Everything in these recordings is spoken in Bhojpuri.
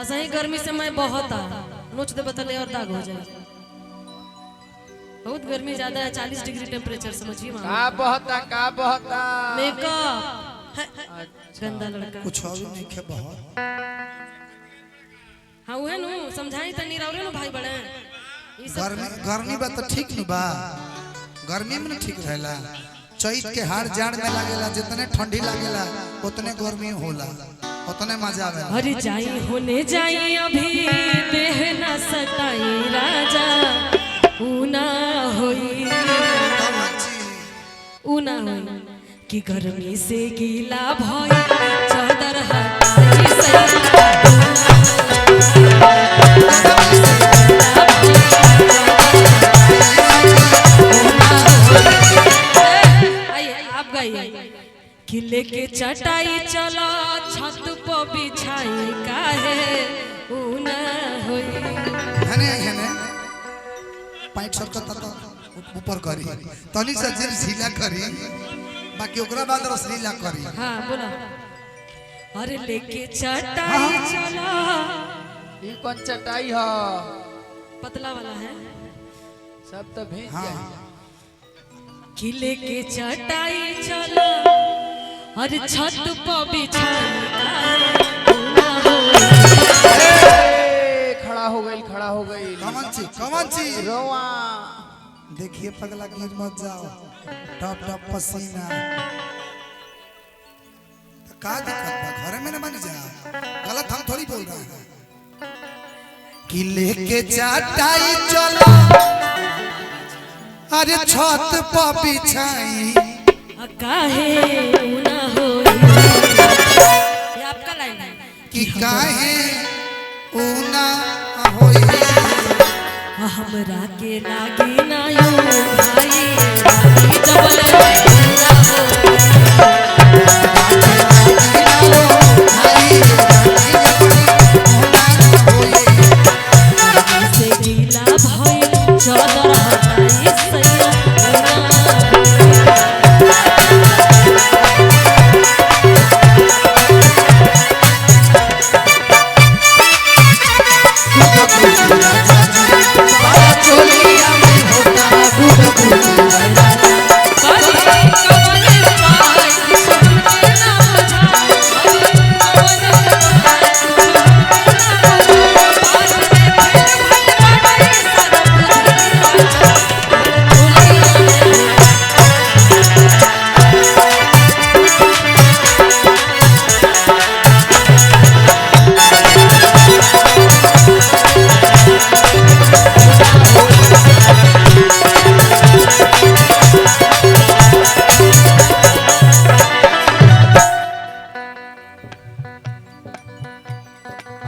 ऐसा ही गर्मी से मैं बहुत नोच दे बतले और दाग हो जाए। बहुत गर्मी ज्यादा है, 40 डिग्री टेम्परेचर समझिए। का बहता मेकअप गंदा लड़का कुछ और नहीं खे बहुत। हाँ उहे नु समझाई तनी रावरे नु भाई बड़े गर्मी बा तो ठीक न बा, गर्मी में ठीक रहेला। चैत के हार जाड़ में लागेला, जितने ठंडी लागेला उतने गर्मी होला, उतने मजा आवे। अरे जाई होने जाई अभी देह न सताई राजा, ऊना होई ऊना होई कि गर्मी से गीला भई चादर हटाई सैया। किले के चटाई चला छत पर बिछाई काहे ऊना होई। हने हने पैंट शर्ट का तो ऊपर करी तनी से जिल ढीला करी, बाकी ओकरा बाद रसलीला करी। हां बोला। अरे लेके चटाई चला। ये कौन चटाई है? पतला वाला है सब तो भेज हाँ। किले के चटाई चला, अरे छत पर बिछाई खड़ा हो गई कमन ची रोवा। देखिए पगला गिर मत जाओ, टप टप पसीना। तो का दिक्कत बा, घरे में न बन जा, गलत हम थोड़ी बोल रहे हैं। कि लेके चटाई चलो, अरे छत पर बिछाई काहे ऊना होई। ये आपका लाइन है कि काहे ऊना होई। हमरा के लागी ना यो भाई डबल ऊना होई। से गीला भई चादर हटाई सैया।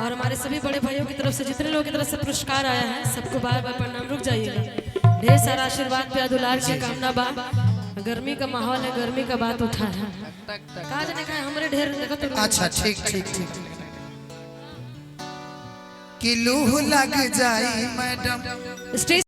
और हमारे सभी बड़े भाइयों की तरफ से जितने लोगों की तरफ से पुरस्कार आया है सबको बार बार प्रणाम। रुक जाइएगा, ढेर सारा आशीर्वाद प्यार दुलार की कामना बा। गर्मी का माहौल है, गर्मी का बात उठा है। कहा जाने का हमरे ढेर देखो तो। अच्छा ठीक ठीक ठीक। कि लूह लग जाई मैडम। स्टेज